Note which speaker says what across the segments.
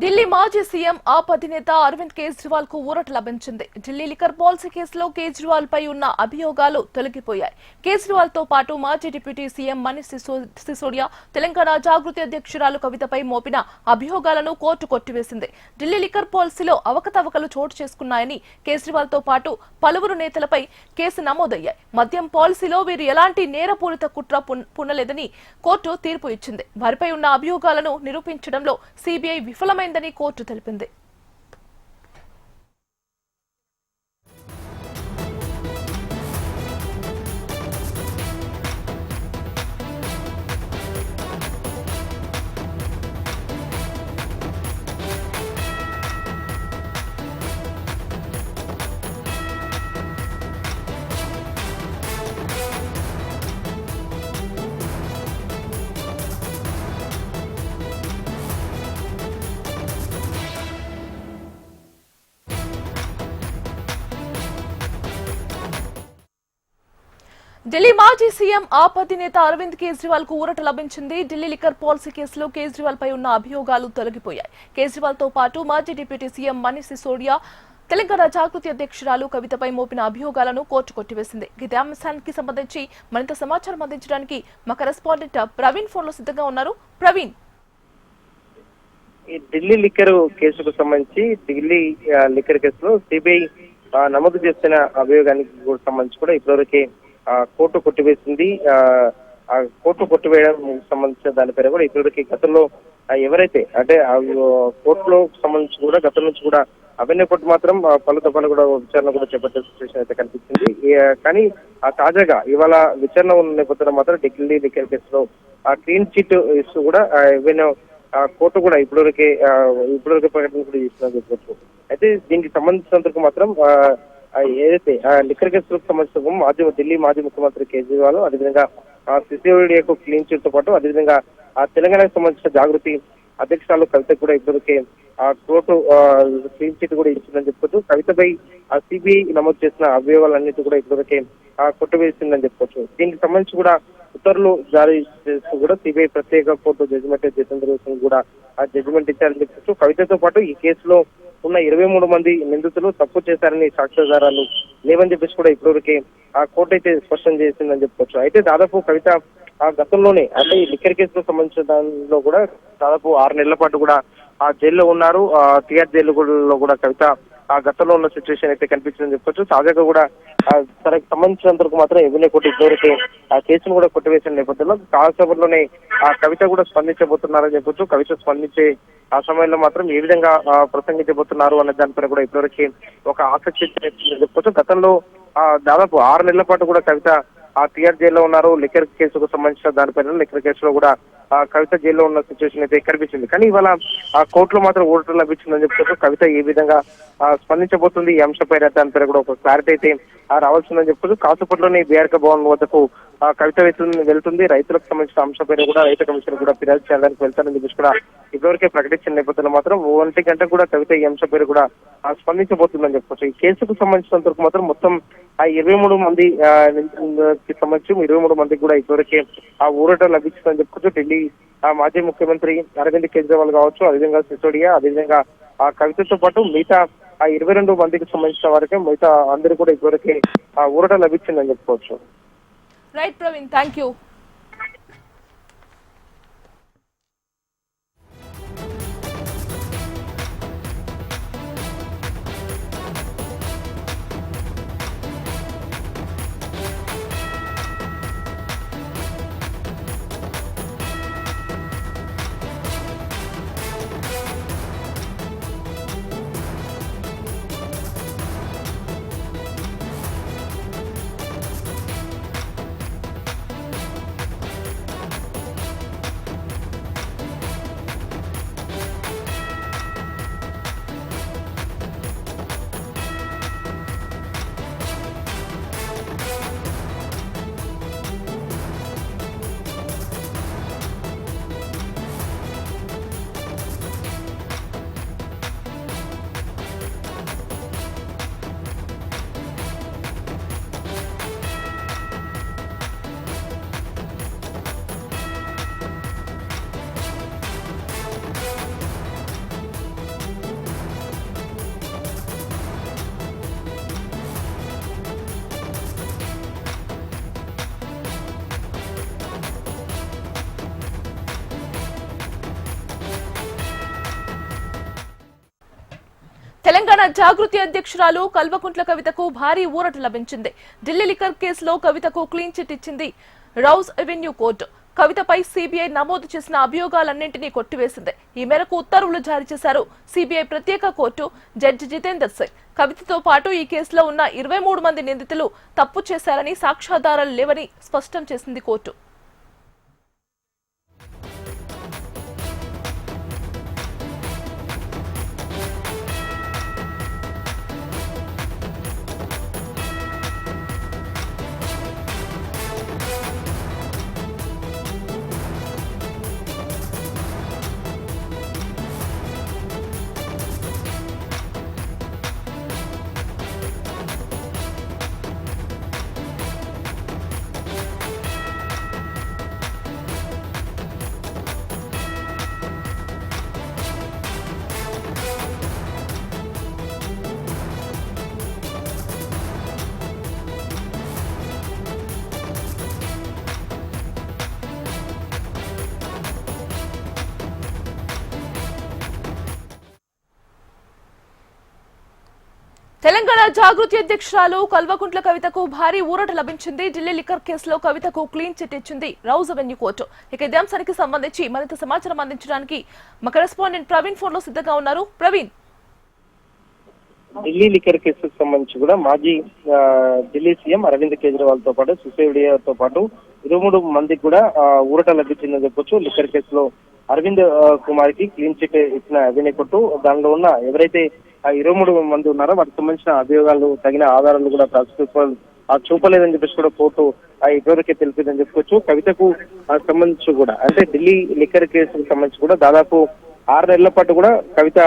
Speaker 1: ఢిల్లీ మాజీ సీఎం ఆప్ అధినేత అరవింద్ కేజ్రీవాల్ కు ఊరట లభించింది. ఢిల్లీ లిక్కర్ పాలసీ కేసులో కేజ్రీవాల్ పై ఉన్న అభియోగాలు తొలగిపోయాయి. కేజ్రీవాల్ తో పాటు మాజీ డిప్యూటీ సీఎం మనీష్ సిసోడియా, తెలంగాణ జాగృతి అధ్యక్షురాలు కవితపై మోపిన అభియోగాలను కోర్టు కొట్టివేసింది. ఢిల్లీ లిక్కర్ పాలసీలో అవకతవకలు చోటు చేసుకున్నాయని కేజ్రీవాల్ తో పాటు పలువురు నేతలపై కేసు నమోదయ్యాయి. మద్యం పాలసీలో వీరు ఎలాంటి నేరపూరిత కుట్ర పునలేదని కోర్టు తీర్పు ఇచ్చింది. వారిపై ఉన్న అభియోగాలను నిరూపించడంలో సీబీఐ విఫలమైందని కోర్టు తెలిపింది. ఢిల్లీ మాజీ సీఎం ఆప్ అధినేత అరవింద్ కేజ్రీవాల్ కు ఊరట లభించింది. ఢిల్లీ లిక్కర్ పాలసీ కేసులో కేజ్రీవాల్ పై ఉన్న అభియోగాలు తొలగిపోయాయి. కేజ్రీవాల్ తో పాటు మాజీ డిప్యూటీ సీఎం మనీష్ సిసోడియా, తెలంగాణ జాగృతి అధ్యక్షురాలు కవితపై మోపిన అభియోగాలను కోర్టు కొట్టివేసింది. ఇదే అంశానికి సంబంధించి మరింత సమాచారం అందించడానికి మా కరెస్పాండెంట్ ప్రవీణ్ ఫోన్ లో సిద్ధంగా ఉన్నారు. ప్రవీణ్,
Speaker 2: ఈ ఢిల్లీ లిక్కర్ కేసుకు సంబంధించి ఢిల్లీ లిక్కర్ కేసులో సిబిఐ నమోదు చేసిన అభియోగానికి సంబంధించి కూడా ఇప్పటివరకే కోర్టు కొట్టివేసింది. కోర్టు కొట్టివేయడం సంబంధించిన దానిపైన కూడా ఇప్పటివరకు గతంలో ఎవరైతే అంటే కోర్టులో సంబంధించి కూడా గతం నుంచి కూడా అవన్నీ కోర్టు మాత్రం పలు దఫాలు కూడా విచారణ కూడా చేపట్టే సిచ్యువేషన్ అయితే కనిపిస్తుంది. కానీ తాజాగా ఇవాళ విచారణ ఉన్న నేపథ్యంలో మాత్రం ఢిల్లీ లిక్కర్ కేసులో క్లీన్ చిట్ ఇస్తూ కూడా ఎవరైనా కోర్టు కూడా ఇప్పటివరకే ప్రకటన కూడా చేస్తుందని చెప్పవచ్చు. అయితే దీనికి సంబంధించినందుకు మాత్రం ఏదైతే లిక్కర్ కేసులకు సంబంధించిన ఢిల్లీ మాజీ ముఖ్యమంత్రి కేజ్రీవాల్, అదేవిధంగా సిసోడియాకు క్లీన్ చిట్ తో పాటు అదేవిధంగా తెలంగాణకు సంబంధించిన జాగృతి అధ్యక్షురాలు కవిత కూడా ఇప్పటికే కోర్టు క్లీన్ చిట్ కూడా ఇచ్చిందని చెప్పుకోవచ్చు. కవితపై సిబిఐ నమోదు చేసిన అభియోగాలన్నిటి కూడా ఇప్పటివరకే కొట్టివేసిందని చెప్పుకోవచ్చు. దీనికి సంబంధించి కూడా ఉత్తర్వులు జారీ చేస్తూ కూడా సిబిఐ ప్రత్యేక కోర్టు జడ్జిమెంట్ జితేంద్ర కూడా జడ్జిమెంట్ ఇచ్చారని చెప్పొచ్చు. కవితతో పాటు ఈ కేసులో ఉన్న 23 మంది నిందితులు తప్పు చేశారని సాక్ష్యాధారాలు లేవని చెప్పేసి కూడా ఇప్పటివరకే కోర్టు అయితే స్పష్టం చేసిందని చెప్పుకోవచ్చు. అయితే దాదాపు కవిత గతంలోనే అంటే ఈ లిక్కర్ కేసుకు సంబంధించిన దానిలో కూడా దాదాపు 6 నెలల పాటు కూడా జైల్లో ఉన్నారు. తిహార్ జైలులో కూడా కవిత గతంలో ఉన్న సిచ్యువేషన్ అయితే కనిపించిందని చెప్పొచ్చు. తాజాగా కూడా తనకు సంబంధించినంత వరకు మాత్రం ఎవరినే కోర్టు ఇప్పటివరకే కేసును కూడా కొట్టివేసిన నేపథ్యంలో కాసేపట్లోనే కవిత కూడా స్పందించబోతున్నారని చెప్పొచ్చు. కవిత స్పందించే ఆ సమయంలో మాత్రం ఏ విధంగా ప్రసంగించబోతున్నారు అనే దానిపైన కూడా ఇప్పటివరకు ఒక ఆసక్తి చెప్పొచ్చు. గతంలో దాదాపు 6 నెలల పాటు కూడా కవిత తిహార్ జైల్లో ఉన్నారు. లిక్కర్ కేసుకు సంబంధించిన దానిపైన లిక్కర్ కేసులో కూడా కవిత జైల్లో ఉన్న సిచ్యువేషన్ అయితే కనిపించింది. కానీ ఇవాళ కోర్టులో మాత్రం ఊరట లభించిందని చెప్పుకోవచ్చు. కవిత ఏ విధంగా స్పందించబోతుంది ఈ అంశంపై దానిపైన కూడా ఒక క్లారిటీ అయితే రావాల్సిందని చెప్పుకోవచ్చు. కాసేపట్లోనే బీఆర్కే భవన్ వద్దకు కవిత వెళ్తుంది. రైతులకు సంబంధించిన అంశంపైన కూడా రైతు కమిషన్ కూడా ఫిర్యాదు చేయడానికి వెళ్తారని చెప్పేసి కూడా ఇప్పటివరకే ప్రకటించిన నేపథ్యంలో మాత్రం 1 గంట కూడా కవిత ఈ అంశంపై కూడా స్పందించబోతుందని చెప్పుకోవచ్చు. ఈ కేసుకు సంబంధించినంత వరకు మాత్రం మొత్తం 23 మంది సంబంధించి 23 మందికి కూడా ఇప్పటివరకే ఊరట లభించిందని చెప్పుకోవచ్చు. ఢిల్లీ మాజీ ముఖ్యమంత్రి అరవింద్ కేజ్రీవాల్ కావచ్చు, అదేవిధంగా సిసోడియా, అదేవిధంగా కవితతో పాటు మిగతా 22 మందికి సంబంధించిన వారికి మిగతా అందరూ కూడా ఇప్పటివరకే ఊరట లభించిందని చెప్పుకోవచ్చు.
Speaker 1: Right Praveen, thank you. Telangana Jagruthi అధ్యక్షురాలు కల్వకుంట్ల కవితకు భారీ ఊరట లభించింది. ఢిల్లీ లిక్కర్ కేసులో కవితకు క్లీన్ చిట్ ఇచ్చింది రౌజ్ అవెన్యూ కోర్టు. కవితపై సిబిఐ నమోదు చేసిన అభియోగాలన్నింటినీ కొట్టివేసింది. ఈ మేరకు ఉత్తర్వులు జారీ చేశారు సిబిఐ ప్రత్యేక కోర్టు జడ్జి జితేందర్ సింగ్. కవితతో పాటు ఈ కేసులో ఉన్న 23 మంది నిందితులు తప్పు చేశారని, సాక్ష్యాధారాలు లేవని స్పష్టం చేసింది కోర్టు. తెలంగాణ జాగృతి అధ్యక్షురాలు కల్వకుంట్ల కవితకు భారీ ఊరట లభించింది. ఢిల్లీ లిక్కర్ కేసులో కవితకు క్లీన్ చిట్ ఇచ్చింది రౌజ్ అవెన్యూ కోర్టు. ఇక ఇదే అంశానికి సంబంధించి మరింత సమాచారం అందించడానికి మా కరెస్పాండెంట్ ప్రవీణ్ ఫోన్ లో సిద్ధంగా ఉన్నారు. ప్రవీణ్,
Speaker 2: ఢిల్లీ లిక్కర్ కేసుకు సంబంధించి కూడా మాజీ ఢిల్లీ సీఎం అరవింద్ కేజ్రీవాల్ తో పాటు సిసోడియాతో పాటు 23 మందికి కూడా ఊరట లభించిందని చెప్పొచ్చు. లిక్కర్ కేసులో అరవింద్ కుమార్ కి క్లీన్ చిట్ ఇచ్చిన అవెన్యూ కోర్టు దానిలో ఉన్న ఎవరైతే 23 మంది ఉన్నారో వాటికి సంబంధించిన అభియోగాలు తగిన ఆధారాలు కూడా ప్రాసిక్యూషన్ చూపలేదని చెప్పేసి కూడా కోర్టు ఇప్పటివరకే తెలిపిందని చెప్పుకోవచ్చు. కవితకు సంబంధించి కూడా అంటే ఢిల్లీ లిక్కర్ కేసుకు సంబంధించి కూడా దాదాపు 6 నెలల పాటు కూడా కవిత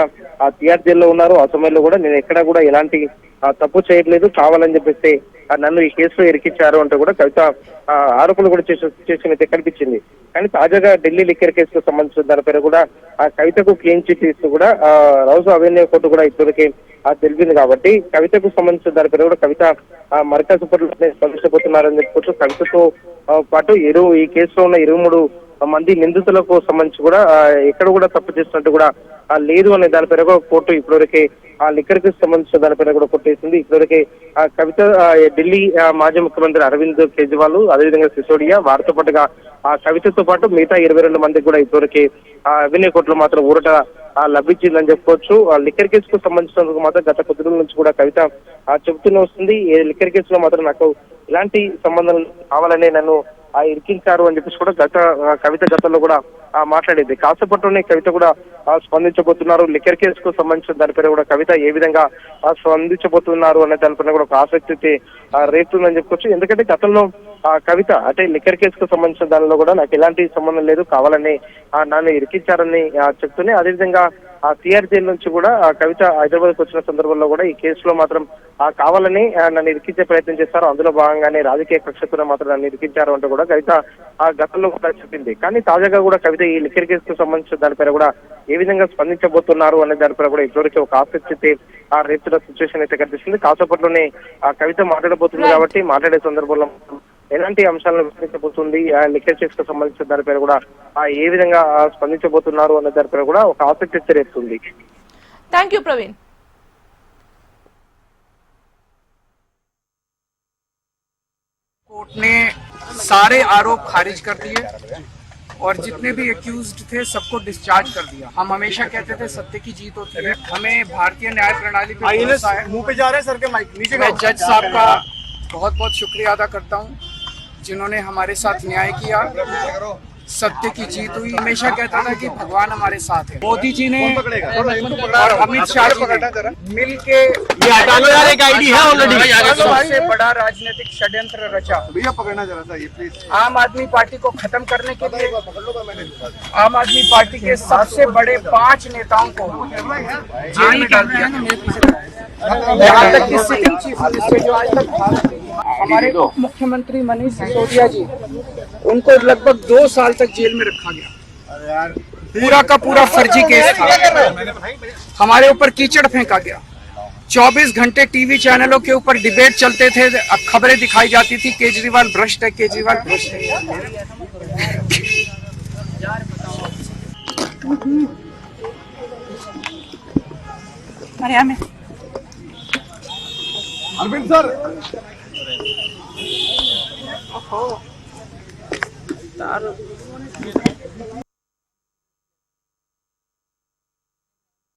Speaker 2: తిహార్ జైల్లో ఉన్నారు. ఆ సమయంలో కూడా నేను ఎక్కడా కూడా ఎలాంటి తప్పు చేయట్లేదు, కావాలని చెప్పేసి నన్ను ఈ కేసులో ఇరికించారు అంటూ కూడా కవిత ఆరోపణలు కూడా చేసినట్టే కనిపించింది. కానీ తాజాగా ఢిల్లీ లిక్కర్ కేసుకు సంబంధించిన దానిపైన కూడా ఆ కవితకు క్లీన్ చిట్ ఇస్తూ కూడా రౌజ్ అవెన్యూ కోర్టు కూడా ఇప్పటికే తెలిపింది. కాబట్టి కవితకు సంబంధించిన దానిపైన కూడా కవిత మర్కజ్ కోర్టులో స్పందించబోతున్నారని చెప్పుకోవచ్చు. కవితతో పాటు ఈ కేసులో ఉన్న 23 మంది నిందితులకు సంబంధించి కూడా ఎక్కడ కూడా తప్పు చేసినట్టు కూడా లేదు అనే దానిపైన కూడా కోర్టు ఇప్పటివరకే ఆ లిక్కర్ కి సంబంధించిన దానిపైన కూడా కొట్టేసింది. ఇప్పటివరకే కవిత ఢిల్లీ మాజీ ముఖ్యమంత్రి అరవింద్ కేజ్రీవాల్, అదేవిధంగా సిసోడియా, వారితో పాటుగా ఆ కవితతో పాటు మిగతా 22 మందికి కూడా ఇప్పటివరకే అవెన్యూ కోర్టులో మాత్రం ఊరట లభించిందని చెప్పుకోవచ్చు. లిక్కర్ కేసుకు సంబంధించినందుకు మాత్రం గత కొద్ది రోజుల నుంచి కూడా కవిత చెబుతూనే వస్తుంది. లిక్కర్ కేసులో మాత్రం నాకు ఇలాంటి సంబంధం కావాలనే నన్ను ఇరికించారు అని చెప్పేసి కూడా కవిత గతంలో కూడా మాట్లాడేది. కాసేపట్లోనే కవిత కూడా స్పందించబోతున్నారు. లిక్కర్ కేసుకు సంబంధించిన దానిపైన కూడా కవిత ఏ విధంగా స్పందించబోతున్నారు అనే దానిపైన కూడా ఒక ఆసక్తి రేపుతుందని చెప్పుకోవచ్చు. ఎందుకంటే గతంలో కవిత అంటే లిక్కర్ కేసుకు సంబంధించిన దానిలో కూడా నాకు ఎలాంటి సంబంధం లేదు, కావాలని నన్ను ఇరికించారని చెప్తూనే అదేవిధంగా తిహార్ జైలు నుంచి కూడా కవిత హైదరాబాద్ కు వచ్చిన సందర్భంలో కూడా ఈ కేసులో మాత్రం కావాలని నన్ను ఇరికించే ప్రయత్నం చేశారు, అందులో భాగంగానే రాజకీయ కక్షతో మాత్రం నన్ను ఇరికించారు అంటూ కూడా కవిత గతంలో కూడా చెప్పింది. కానీ తాజాగా కూడా కవిత ఈ లిక్కర్ కేసుకు సంబంధించిన దానిపైన కూడా ఏ విధంగా స్పందించబోతున్నారు అనే దానిపైన కూడా ఇప్పటివరకు ఒక ఆసక్తి రేపుతున్న సిచ్యువేషన్ అయితే కనిపిస్తుంది. కాసేపట్లోనే కవిత మాట్లాడబోతుంది కాబట్టి మాట్లాడే సందర్భంలో ఎలాంటి అంశాలను విశ్లేషించబోతుంది, లిక్కర్ కేసుకు సంబంధించిన దానిపైన కూడా ఏ విధంగా స్పందించబోతున్నారు అనే దానిపైన కూడా ఒక ఆసక్తి రేపుతుంది.
Speaker 1: Thank you Praveen.
Speaker 3: कोर्ट ने सारे आरोप खारिज कर दिए और जितने भी एक्यूज्ड थे सबको डिस्चार्ज कर दिया। हम हमेशा कहते थे सत्य की जीत होती है, हमें भारतीय न्याय प्रणाली पे भरोसा है। मुंह पे जा रहे हैं सर के माइक नीचे। मैं जज साहब का बहुत बहुत शुक्रिया अदा करता हूँ जिन्होंने हमारे साथ न्याय किया, सत्य की जीत हुई। हमेशा कहता था कि भगवान हमारे साथ है। मोदी जी ने और अमित शाह जी ने मिल के सबसे बड़ा राजनीतिक षड्यंत्र रचा। भैया पकड़ना जरा सा ये प्लीज। आम आदमी पार्टी को खत्म करने के लिए आम आदमी पार्टी के सबसे बड़े 5 नेताओं को जेल में डाल दिया। यहाँ तक कि सिटिंग चीफ मिनिस्टर जो आज तक हमारे उप मुख्यमंत्री मनीष सिसोदिया जी, उनको लगभग 2 साल तक जेल में रखा गया। पूरा का पूरा फर्जी केस था, हमारे ऊपर कीचड़ फेंका गया। 24 घंटे टीवी चैनलों के ऊपर डिबेट चलते थे, अब खबरें दिखाई जाती थी केजरीवाल भ्रष्ट है, केजरीवाल भ्रष्ट है।
Speaker 4: अरविंद सर